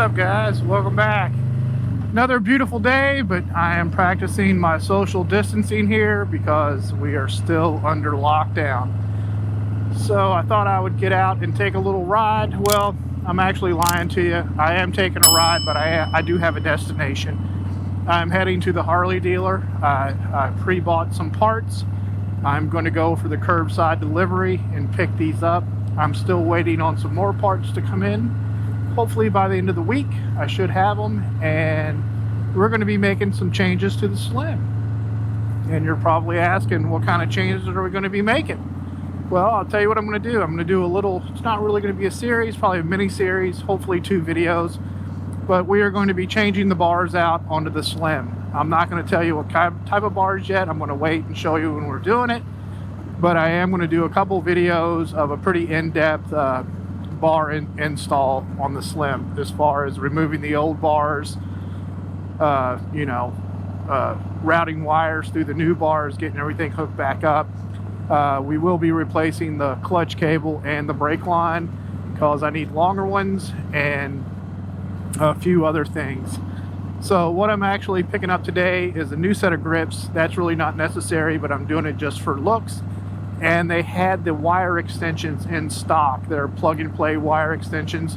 up, guys? Welcome back. Another beautiful day, but I am practicing my social distancing here because we are still under lockdown. So I thought I would get out and take a little ride. Well, I'm actually lying to you. I am taking a ride, but I do have a destination. I'm heading to the Harley dealer. I pre-bought some parts. I'm going to go for the curbside delivery and pick these up. I'm still waiting on some more parts to come in. Hopefully by the end of the week I should have them, and we're going to be making some changes to the Slim. And you're probably asking, what kind of changes are we going to be making? Well, I'll tell you what I'm going to do. I'm going to do a little, it's not really going to be a series, probably a mini series, hopefully 2 videos, but we are going to be changing the bars out onto the Slim. I'm not going to tell you what type of bars yet. I'm going to wait and show you when we're doing it, but I am going to do a couple videos of a pretty in-depth bar install on the Slim, as far as removing the old bars, routing wires through the new bars, getting everything hooked back up. We will be replacing the clutch cable and the brake line because I need longer ones, and a few other things. So what I'm actually picking up today is a new set of grips. That's really not necessary, but I'm doing it just for looks. And they had the wire extensions in stock. They're plug and play wire extensions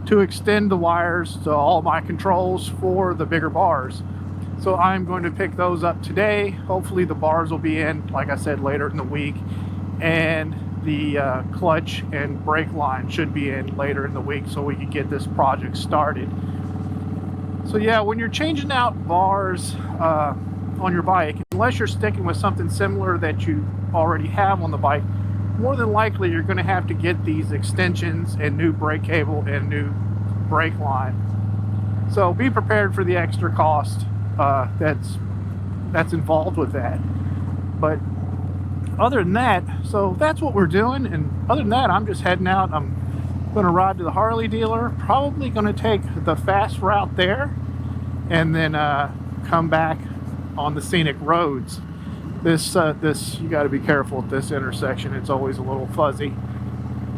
to extend the wires to all my controls for the bigger bars. So I'm going to pick those up today. Hopefully the bars will be in, like I said, later in the week. And the clutch and brake line should be in later in the week so we can get this project started. So yeah, when you're changing out bars on your bike, unless you're sticking with something similar that you already have on the bike, more than likely you're going to have to get these extensions and new brake cable and new brake line. So be prepared for the extra cost that's involved with that. But other than that, so that's what we're doing. And other than that, I'm just heading out. I'm going to ride to the Harley dealer, probably going to take the fast route there, and then come back on the scenic roads. This you got to be careful at this intersection. It's always a little fuzzy,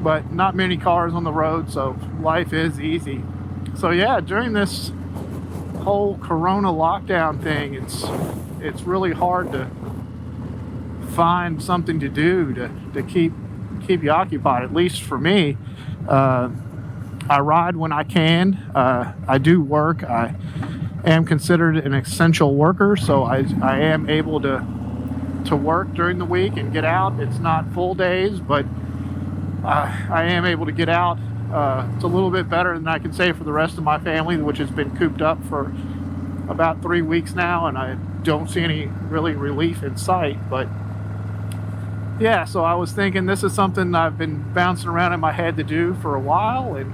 but not many cars on the road, so life is easy. So yeah, during this whole Corona lockdown thing, it's really hard to find something to do to keep you occupied. At least for me, I ride when I can. I do work. I am considered an essential worker, so I am able to work during the week and get out. It's not full days, but I am able to get out. It's a little bit better than I can say for the rest of my family, which has been cooped up for about 3 weeks now, and I don't see any really relief in sight. But yeah, so I was thinking this is something I've been bouncing around in my head to do for a while, and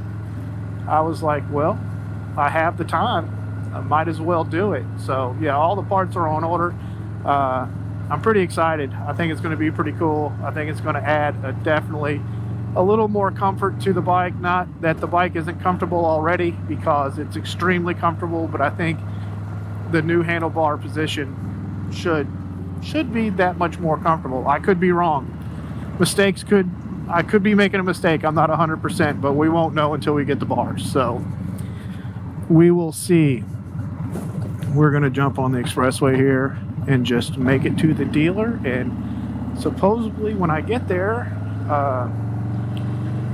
I was like, well, I have the time, I might as well do it. So yeah, all the parts are on order. I'm pretty excited. I think it's going to be pretty cool. I think it's going to add definitely a little more comfort to the bike. Not that the bike isn't comfortable already, because it's extremely comfortable, but I think the new handlebar position should be that much more comfortable. I could be wrong. I could be making a mistake. I'm not 100%, but we won't know until we get the bars. So we will see. We're going to jump on the expressway here and just make it to the dealer, and supposedly when I get there,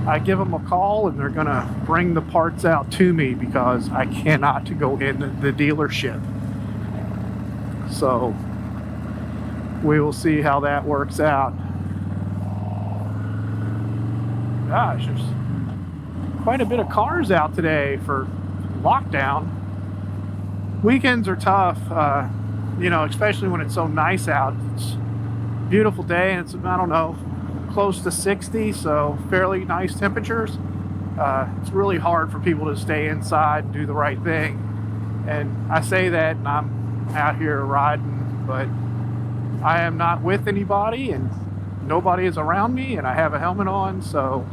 I give them a call and they're going to bring the parts out to me because I cannot go in the dealership. So we will see how that works out. Gosh, there's quite a bit of cars out today for lockdown. Weekends are tough, especially when it's so nice out. It's a beautiful day, and it's, I don't know, close to 60, so fairly nice temperatures. It's really hard for people to stay inside and do the right thing. And I say that, and I'm out here riding, but I am not with anybody, and nobody is around me, and I have a helmet on, so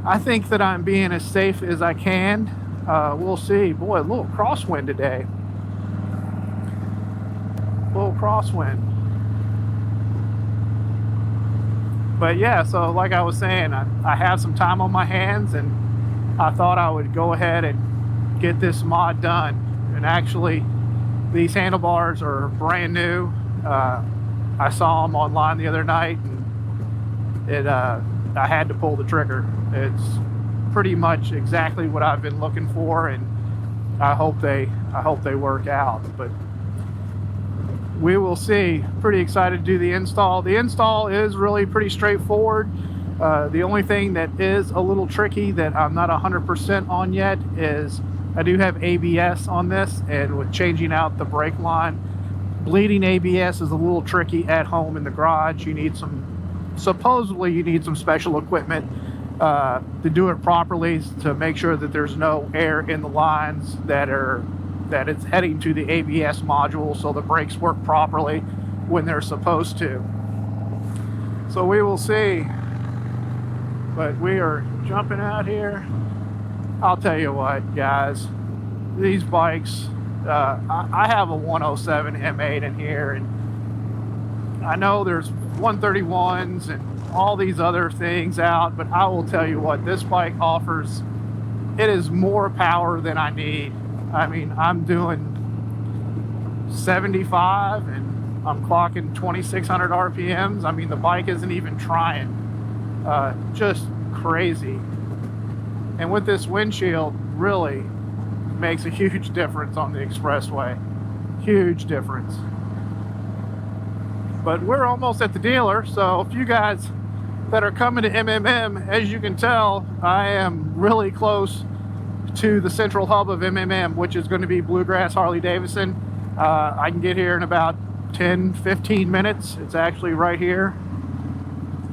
I think that I'm being as safe as I can. We'll see. Boy, a little crosswind today. A little crosswind. But yeah, so like I was saying, I have some time on my hands, and I thought I would go ahead and get this mod done. And actually, these handlebars are brand new. I saw them online the other night, and I had to pull the trigger. It's pretty much exactly what I've been looking for, and I hope they work out. But we will see. Pretty excited to do the install. The install is really pretty straightforward. The only thing that is a little tricky that I'm not 100% on yet is I do have ABS on this, and with changing out the brake line, bleeding ABS is a little tricky at home in the garage. Supposedly you need some special equipment to do it properly, to make sure that there's no air in the lines that it's heading to the ABS module, so the brakes work properly when they're supposed to. So we will see. But we are jumping out here. I'll tell you what, guys, these bikes, I have a 107 M8 in here, and I know there's 131s and all these other things out, but I will tell you what, this bike offers, it is more power than I need. I mean, I'm doing 75 and I'm clocking 2,600 RPMs. I mean, the bike isn't even trying. Just crazy. And with this windshield, really makes a huge difference on the Expressway. Huge difference. But we're almost at the dealer, so if you guys that are coming to MMM, as you can tell, I am really close to the central hub of MMM, which is going to be Bluegrass Harley Davidson. I can get here in about 10-15 minutes. It's actually right here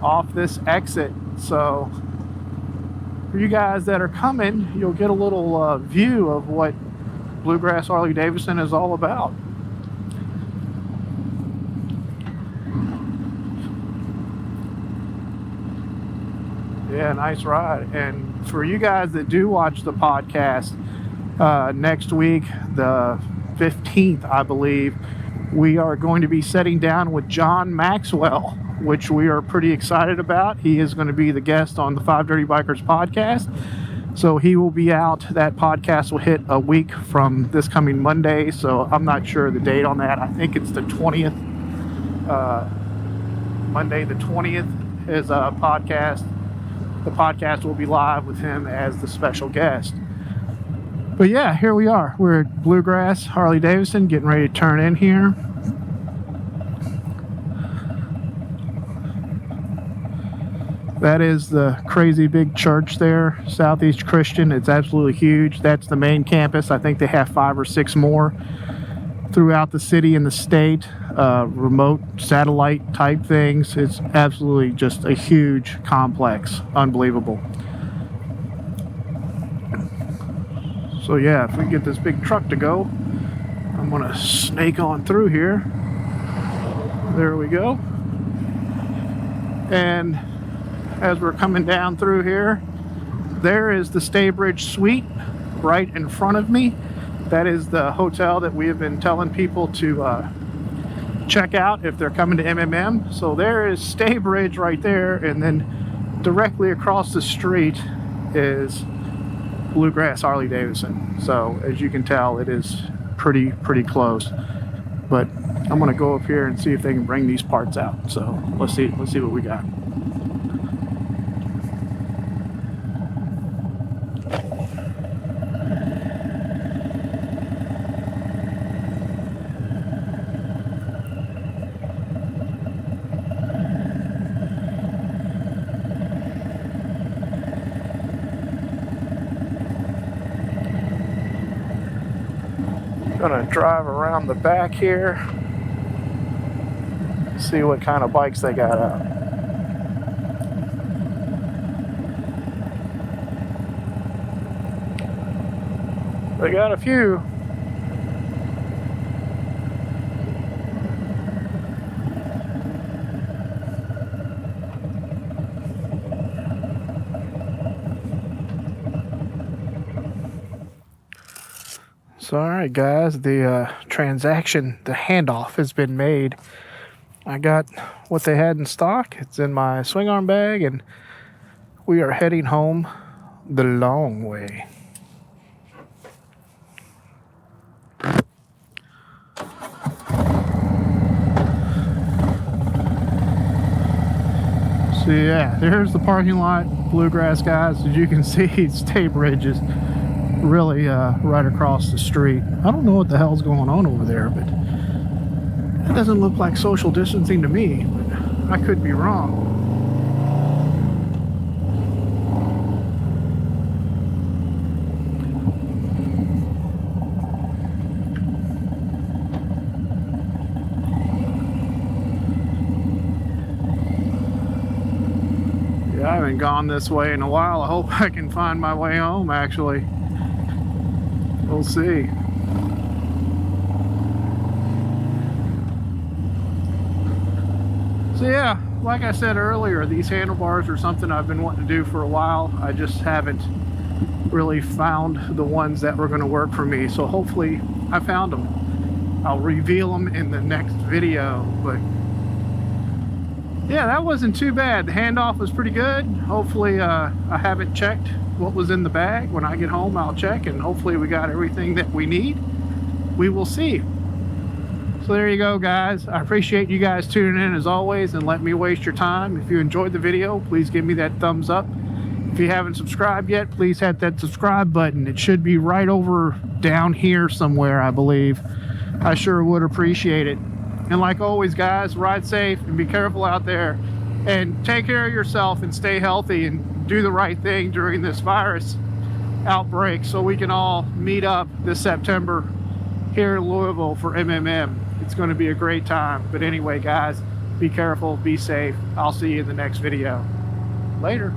off this exit. So for you guys that are coming, you'll get a little view of what Bluegrass Harley Davidson is all about. Yeah, nice ride. And for you guys that do watch the podcast, next week, the 15th, I believe, we are going to be sitting down with John Maxwell, which we are pretty excited about. He is going to be the guest on the 5 Dirty Bikers podcast. So he will be out. That podcast will hit a week from this coming Monday. So I'm not sure the date on that. I think it's the 20th. Monday the 20th is a podcast. The podcast will be live with him as the special guest. But yeah, here we are. We're at Bluegrass Harley Davidson, getting ready to turn in here. That is the crazy big church there, Southeast Christian. It's absolutely huge. That's the main campus. I think they have 5 or 6 more throughout the city and the state, remote satellite type things. It's absolutely just a huge complex. Unbelievable. So yeah, if we get this big truck to go, I'm gonna snake on through here. There we go. And as we're coming down through here, there is the Staybridge Suite right in front of me. That is the hotel that we have been telling people to check out if they're coming to MMM. So there is Staybridge right there, and then directly across the street is Bluegrass Harley Davidson. So as you can tell, it is pretty close. But I'm gonna go up here and see if they can bring these parts out. So let's see what we got. Gonna drive around the back here, see what kind of bikes they got out. They got a few. So, all right, guys, the transaction, the handoff has been made. I got what they had in stock. It's in my swing arm bag, and we are heading home the long way. So yeah, there's the parking lot, Bluegrass, guys. As you can see, State Bridge is really right across the street. I don't know what the hell's going on over there, but it doesn't look like social distancing to me, but I could be wrong. I haven't gone this way in a while. I hope I can find my way home, actually. We'll see. So yeah, like I said earlier, these handlebars are something I've been wanting to do for a while. I just haven't really found the ones that were going to work for me. So hopefully I found them. I'll reveal them in the next video, but yeah, that wasn't too bad. The handoff was pretty good. Hopefully, I haven't checked what was in the bag. When I get home, I'll check, and hopefully we got everything that we need. We will see. So there you go, guys. I appreciate you guys tuning in as always and letting me waste your time. If you enjoyed the video, please give me that thumbs up. If you haven't subscribed yet, please hit that subscribe button. It should be right over down here somewhere, I believe. I sure would appreciate it. And like always, guys, ride safe and be careful out there and take care of yourself and stay healthy and do the right thing during this virus outbreak so we can all meet up this September here in Louisville for MMM. It's going to be a great time. But anyway, guys, be careful, be safe. I'll see you in the next video. Later.